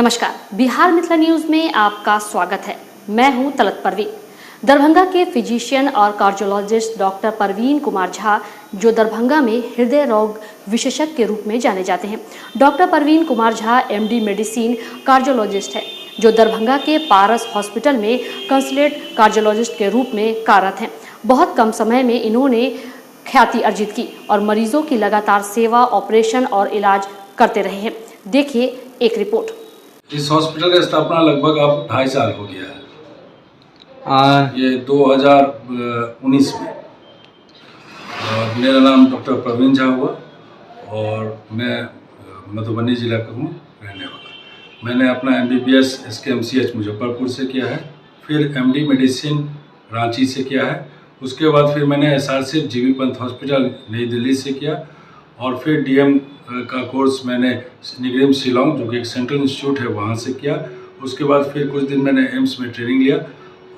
नमस्कार, बिहार मिथिला न्यूज में आपका स्वागत है। मैं हूं तलत परवीन। दरभंगा के फिजिशियन और कार्डियोलॉजिस्ट डॉक्टर परवीन कुमार झा, जो दरभंगा में हृदय रोग विशेषज्ञ के रूप में जाने जाते हैं। Doctor Parveen Kumar Jha MD medicine cardiologist है, जो दरभंगा के पारस हॉस्पिटल में कंसल्टेंट कार्डियोलॉजिस्ट के रूप में कार्यरत हैं। बहुत कम समय में इन्होंने ख्याति अर्जित की और मरीजों की लगातार सेवा, ऑपरेशन और इलाज करते रहे हैं। देखिए एक रिपोर्ट। इस हॉस्पिटल की स्थापना लगभग अब 2.5 साल हो गया है। ये 2019 में। और मेरा नाम डॉक्टर प्रवीण झा हुआ और मैं मधुबनी जिला का हूँ रहने वाला। मैंने अपना MBBS SKMCH मुजफ्फरपुर से किया है, फिर MD मेडिसिन रांची से किया है। उसके बाद फिर मैंने SRC GV पंत हॉस्पिटल नई दिल्ली से किया और फिर DM का कोर्स मैंने निगम शिलोंग, जो कि एक सेंट्रल इंस्टीट्यूट है, वहाँ से किया। उसके बाद फिर कुछ दिन मैंने एम्स में ट्रेनिंग लिया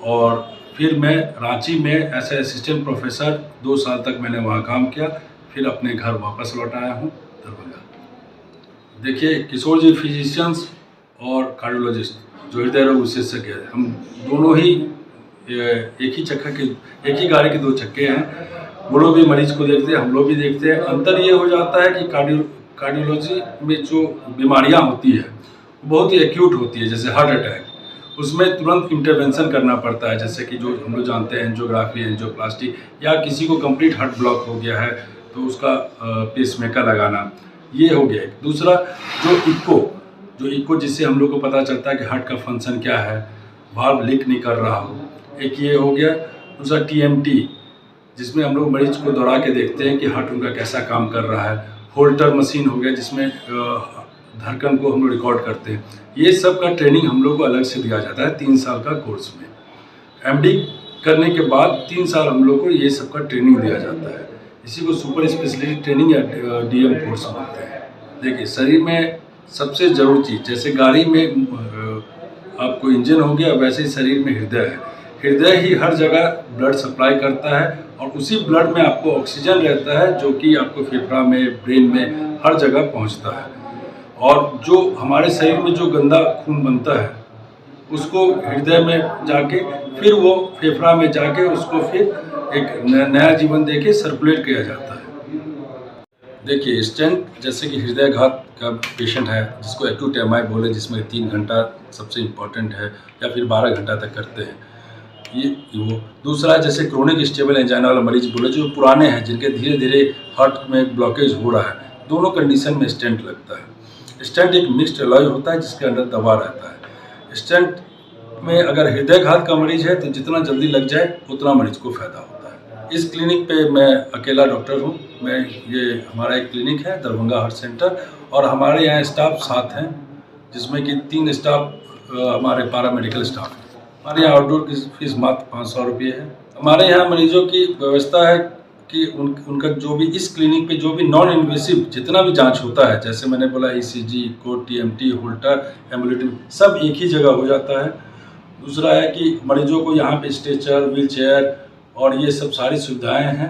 और फिर मैं रांची में ऐसे असिस्टेंट प्रोफेसर 2 साल तक मैंने वहाँ काम किया। फिर अपने घर वापस लौट आया हूँ दरभंगा। देखिए, किशोर जी फिजिशियंस और कार्डियोलॉजिस्ट जो हृदय रोग विशेषज्ञ है, हम दोनों ही एक ही गाड़ी के 2 चक्के हैं। वो लोग भी मरीज को देखते हैं, हम लोग भी देखते हैं। अंतर ये हो जाता है कि कार्डियोलॉजी में जो बीमारियां होती है बहुत ही एक्यूट होती है, जैसे हार्ट अटैक। उसमें तुरंत इंटरवेंशन करना पड़ता है, जैसे कि जो हम लोग जानते हैं एंजियोग्राफी, एंजियोप्लास्टी, या किसी को कंप्लीट हार्ट ब्लॉक हो गया है तो उसका पेसमेकर लगाना, ये हो गया। दूसरा जो इको जिससे हम लोग को पता चलता है कि हार्ट का फंक्शन क्या है, वाल्व लीक नहीं कर रहा हो, एक ये हो गया। दूसरा TMT, जिसमें हम लोग मरीज को दौड़ा के देखते हैं कि हार्ट उनका कैसा काम कर रहा है। होल्टर मशीन हो गया, जिसमें धड़कन को हम लोग रिकॉर्ड करते हैं। ये सब का ट्रेनिंग हम लोग को अलग से दिया जाता है 3 साल का कोर्स में। MD करने के बाद 3 साल हम लोग को ये सब का ट्रेनिंग दिया जाता है। इसी को सुपर स्पेशलिटी ट्रेनिंग या DM कोर्स बोलते हैं। देखिए, शरीर में सबसे ज़रूरी चीज़, जैसे गाड़ी में आपको इंजन हो गया, वैसे ही शरीर में हृदय है। हृदय ही हर जगह ब्लड सप्लाई करता है और उसी ब्लड में आपको ऑक्सीजन रहता है, जो कि आपको फेफड़ा में, ब्रेन में, हर जगह पहुंचता है। और जो हमारे शरीर में जो गंदा खून बनता है उसको हृदय में जाके, फिर वो फेफड़ा में जाके उसको फिर एक नया जीवन देके सर्कुलेट किया जाता है। देखिए, स्टेंट, जैसे कि हृदयघात का पेशेंट है जिसको एक्यूट MI बोले, जिसमें 3 घंटा सबसे इम्पोर्टेंट है या फिर 12 घंटा तक करते हैं, ये वो। दूसरा, जैसे क्रोनिक स्टेबल एंजाइना वाला मरीज बोले, जो पुराने हैं, जिनके धीरे धीरे हार्ट में ब्लॉकेज हो रहा है, दोनों कंडीशन में स्टेंट लगता है। स्टेंट एक मिक्स्ड अलॉय होता है जिसके अंदर दवा रहता है। स्टेंट में अगर हृदयघात का मरीज है तो जितना जल्दी लग जाए उतना मरीज को फायदा होता है। इस क्लिनिक पे मैं अकेला डॉक्टर हूँ। ये हमारा एक क्लिनिक है दरभंगा हार्ट सेंटर, और हमारे यहाँ स्टाफ 7 हैं, जिसमें कि 3 स्टाफ हमारे पैरामेडिकल स्टाफ हैं। हमारे यहाँ आउटडोर की फीस मात्र 500 रुपये है। हमारे यहाँ मरीजों की व्यवस्था है कि उनका जो भी इस क्लिनिक पे जो भी नॉन इन्वेसिव जितना भी जांच होता है, जैसे मैंने बोला ECG, echo, TMT, Holter, ambulatory, सब एक ही जगह हो जाता है। दूसरा है कि मरीजों को यहाँ पे स्ट्रेचर, व्हील चेयर और ये सब सारी सुविधाएँ हैं,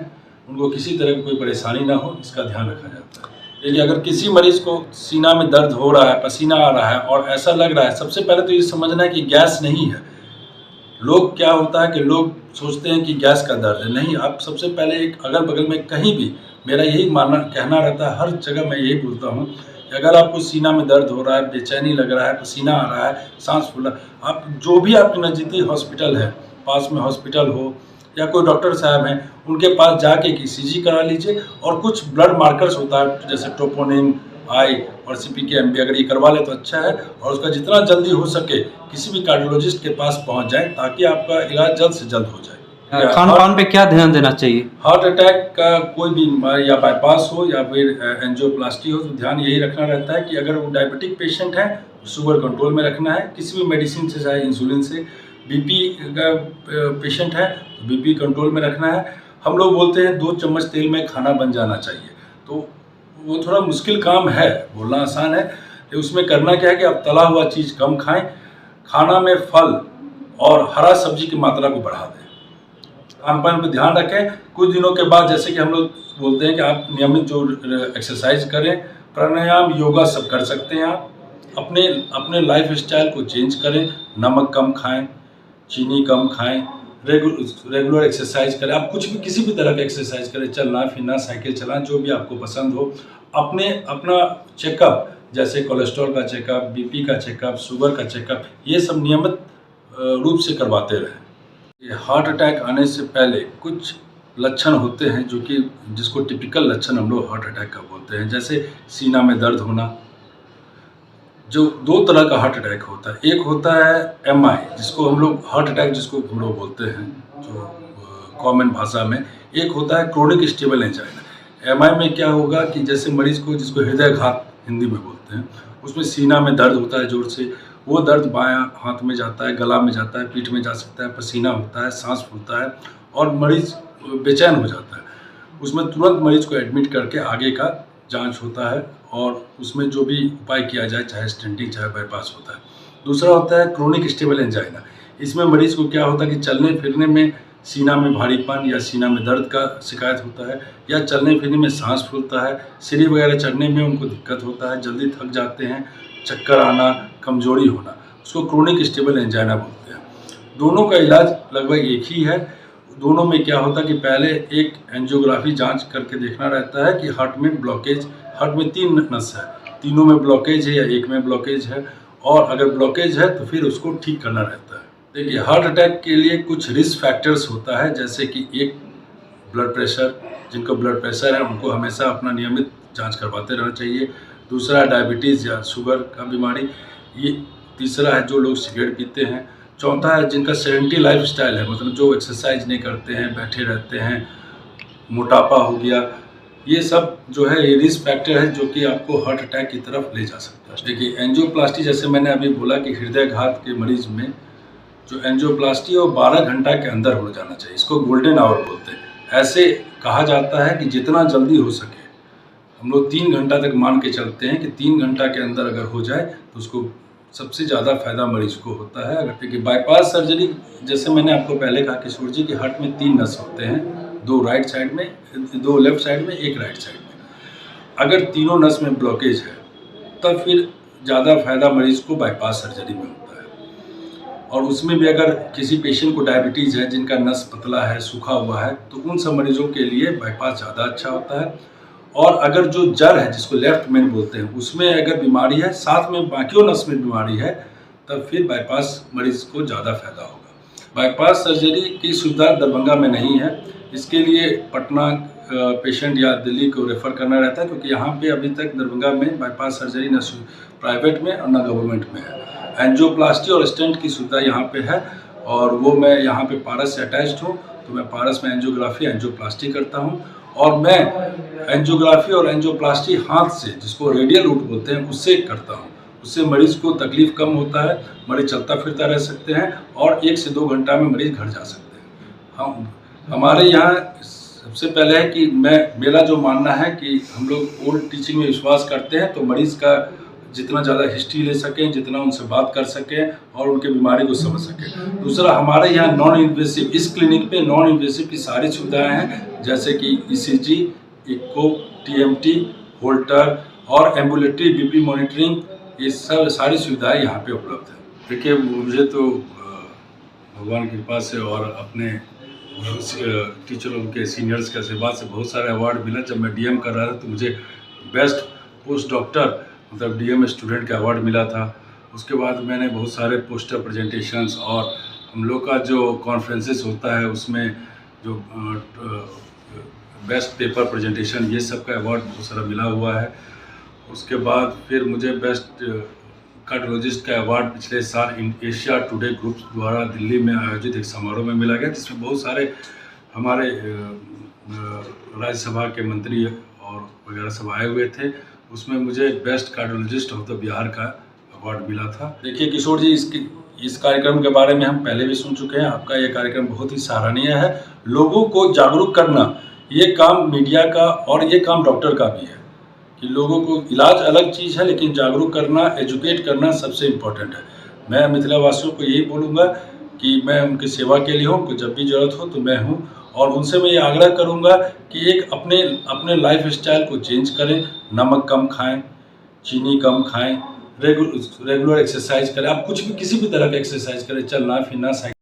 उनको किसी तरह की कोई परेशानी ना हो, इसका ध्यान रखा जाता है। देखिए, अगर किसी मरीज को सीना में दर्द हो रहा है, पसीना आ रहा है और ऐसा लग रहा है, सबसे पहले तो ये समझना है कि गैस नहीं है। लोग क्या होता है कि लोग सोचते हैं कि गैस का दर्द है। नहीं, आप सबसे पहले एक अगल बगल में कहीं भी, मेरा यही कहना रहता है, हर जगह मैं यही बोलता हूँ कि अगर आपको सीना में दर्द हो रहा है, बेचैनी लग रहा है, पसीना आ रहा है, सांस फूल रहा है, आप जो भी आपके नज़दीकी हॉस्पिटल है, पास में हॉस्पिटल हो या कोई डॉक्टर साहब हैं, उनके पास जाके एक ECG करा लीजिए। और कुछ ब्लड मार्कर्स होता है, जैसे ट्रोपोनिन, आई और CPK-MB, अगर ये करवा ले तो अच्छा है। और उसका जितना जल्दी हो सके किसी भी कार्डियोलॉजिस्ट के पास पहुंच जाए, ताकि आपका इलाज जल्द से जल्द हो जाए। खान-पान पे क्या ध्यान देना चाहिए? हार्ट अटैक का कोई भी, या बाईपास हो या फिर एंजियोप्लास्टी हो, तो ध्यान यही रखना रहता है कि अगर वो डायबिटिक पेशेंट है तो शुगर कंट्रोल में रखना है, किसी भी मेडिसिन से, चाहे इंसुलिन से। BP का पेशेंट है तो BP कंट्रोल में रखना है। हम लोग बोलते हैं 2 चम्मच तेल में खाना बन जाना चाहिए, तो वो थोड़ा मुश्किल काम है, बोलना आसान है। उसमें करना क्या है कि आप तला हुआ चीज़ कम खाएं, खाना में फल और हरा सब्जी की मात्रा को बढ़ा दें। खान-पान पर ध्यान रखें। कुछ दिनों के बाद, जैसे कि हम लोग बोलते हैं कि आप नियमित जो एक्सरसाइज करें, प्राणायाम, योगा सब कर सकते हैं आप। अपने अपने लाइफ स्टाइल को चेंज करें, नमक कम खाएं, चीनी कम खाएं, रेगुलर एक्सरसाइज करें। आप कुछ भी किसी भी तरह का एक्सरसाइज करें, चलना फिरना, साइकिल चलाना, जो भी आपको पसंद हो। अपना चेकअप, जैसे कोलेस्ट्रॉल का चेकअप, बीपी का चेकअप, शुगर का चेकअप, ये सब नियमित रूप से करवाते रहें। ये हार्ट अटैक आने से पहले कुछ लक्षण होते हैं जो कि जिसको टिपिकल लक्षण हम लोग हार्ट अटैक का बोलते हैं। जैसे सीना में दर्द होना, जो दो तरह का हार्ट अटैक होता है। एक होता है MI, जिसको हम लोग हार्ट अटैक जिसको हम लोग बोलते हैं जो कॉमन भाषा में। एक होता है क्रोनिक स्टेबल एंजाइना। MI में क्या होगा कि जैसे मरीज को, जिसको हृदयघात हिंदी में बोलते हैं, उसमें सीना में दर्द होता है जोर से। वो दर्द बायां हाथ में जाता है, गला में जाता है, पीठ में जा सकता है, पसीना होता है, सांस फूलता है और मरीज बेचैन हो जाता है। उसमें तुरंत मरीज को एडमिट करके आगे का जांच होता है और उसमें जो भी उपाय किया जाए, चाहे स्टेंटिंग चाहे बाईपास होता है। दूसरा होता है क्रोनिक स्टेबल एंजाइना। इसमें मरीज को क्या होता है कि चलने फिरने में सीना में भारीपन या सीना में दर्द का शिकायत होता है, या चलने फिरने में सांस फूलता है, सीढ़ी वगैरह चढ़ने में उनको दिक्कत होता है, जल्दी थक जाते हैं, चक्कर आना, कमजोरी होना, उसको क्रोनिक स्टेबल एंजाइना बोलते हैं। दोनों का इलाज लगभग एक ही है। दोनों में क्या होता है कि पहले एक एंजियोग्राफी जांच करके देखना रहता है कि हार्ट में ब्लॉकेज, हार्ट में 3 नस है, तीनों में ब्लॉकेज है या एक में ब्लॉकेज है, और अगर ब्लॉकेज है तो फिर उसको ठीक करना रहता है। देखिए, हार्ट अटैक के लिए कुछ रिस्क फैक्टर्स होता है, जैसे कि एक ब्लड प्रेशर, जिनको ब्लड प्रेशर है उनको हमेशा अपना नियमित जांच करवाते रहना चाहिए। दूसरा डायबिटीज़ या शुगर का बीमारी। ये तीसरा है जो लोग सिगरेट पीते हैं। चौथा है जिनका सेडेंटरी लाइफ स्टाइल है, मतलब जो एक्सरसाइज नहीं करते हैं, बैठे रहते हैं, मोटापा हो गया। ये सब जो है ये रिस्क फैक्टर है जो कि आपको हार्ट अटैक की तरफ ले जा सकता है। देखिए, एंजियोप्लास्टी, जैसे मैंने अभी बोला कि हृदयघात के मरीज में जो एंजियोप्लास्टी है वो 12 घंटा के अंदर हो जाना चाहिए। इसको गोल्डन आवर बोलते हैं। ऐसे कहा जाता है कि जितना जल्दी हो सके, हम लोग 3 घंटा तक मान के चलते हैं कि 3 घंटा के अंदर अगर हो जाए तो उसको सबसे ज़्यादा फायदा मरीज को होता है। अगर देखिए, बाईपास सर्जरी, जैसे मैंने आपको पहले कहा किशोर जी कि हार्ट में 3 नस होते हैं, 2 राइट साइड में, 2 लेफ्ट साइड में, 1 राइट साइड में। अगर तीनों नस में ब्लॉकेज है तब फिर ज़्यादा फायदा मरीज को बाईपास सर्जरी में होता है। और उसमें भी अगर किसी पेशेंट को डायबिटीज़ है, जिनका नस पतला है, सूखा हुआ है, तो उन सब मरीजों के लिए बाईपास ज़्यादा अच्छा होता है। और अगर जो जड़ है, जिसको लेफ्ट मेन बोलते हैं, उसमें अगर बीमारी है, साथ में बाकियों नस में बीमारी है, तब फिर बाईपास मरीज को ज़्यादा फायदा होगा। बाईपास सर्जरी की सुविधा दरभंगा में नहीं है। इसके लिए पटना पेशेंट या दिल्ली को रेफ़र करना रहता है, क्योंकि यहाँ पे अभी तक दरभंगा में बाईपास सर्जरी न प्राइवेट में और न गवर्नमेंट में है। एंजियोप्लास्टी और स्टेंट की सुविधा यहाँ पे है, और वो मैं यहाँ पे पारस से अटैच्ड हूँ, तो मैं पारस में एंजियोग्राफी, एंजियोप्लास्टी करता हूँ। और मैं एंजियोग्राफी और एंजियोप्लास्टी हाथ से, जिसको रेडियल रूट बोलते हैं, उससे करता हूँ। उससे मरीज को तकलीफ कम होता है, मरीज चलता फिरता रह सकते हैं और 1 से 2 घंटा में मरीज घर जा सकते हैं। हमारे यहाँ सबसे पहले है कि मेरा जो मानना है कि हम लोग ओल्ड टीचिंग में विश्वास करते हैं, तो मरीज का जितना ज़्यादा हिस्ट्री ले सकें, जितना उनसे बात कर सकें और उनके बीमारी को समझ सकें। दूसरा, हमारे यहाँ नॉन इन्वेसिव, इस क्लिनिक पे नॉन इन्वेसिव की सारी सुविधाएं हैं, जैसे कि ECG, इको, TMT, होल्टर और एम्बुलेटरी बीपी मॉनिटरिंग, ये सब सारी सुविधाएं यहाँ पे उपलब्ध है। देखिए, मुझे तो भगवान की कृपा से और अपने टीचरों के सीनियर्स के आशीर्वाद से बहुत सारे अवार्ड मिला। जब मैं DM कर रहा था तो मुझे बेस्ट पोस्ट डॉक्टर, मतलब DM स्टूडेंट का अवार्ड मिला था। उसके बाद मैंने बहुत सारे पोस्टर प्रेजेंटेशंस और हम लोग का जो कॉन्फ्रेंसेस होता है उसमें जो बेस्ट पेपर प्रेजेंटेशन, ये सब का अवार्ड बहुत सारा मिला हुआ है। उसके बाद फिर मुझे बेस्ट कार्डियोलॉजिस्ट का अवार्ड पिछले साल एशिया टुडे ग्रुप द्वारा दिल्ली में आयोजित एक समारोह में मिला गया, जिसमें बहुत सारे हमारे राज्यसभा के मंत्री और वगैरह सब आए हुए थे। उसमें मुझे best cardiologist of the Bihar का अवार्ड मिला था। देखिए किशोर जी, इस कार्यक्रम के बारे में हम पहले भी सुन चुके हैं। आपका ये कार्यक्रम बहुत ही सराहनीय है। लोगों को जागरूक करना ये काम मीडिया का और ये काम डॉक्टर का भी है कि लोगों को, इलाज अलग चीज़ है लेकिन जागरूक करना, एजुकेट करना सबसे इम्पोर्टेंट है। मैं मिथिला वासियों को यही बोलूँगा कि मैं उनकी सेवा के लिए हूँ, उनको जब भी ज़रूरत हो तो मैं हूँ। और उनसे मैं ये आग्रह करूँगा कि एक अपने लाइफ स्टाइल को चेंज करें, नमक कम खाएं, चीनी कम खाएं, रेगुलर एक्सरसाइज करें। आप कुछ भी किसी भी तरह का एक्सरसाइज करें, चलना फिरना, साइकिल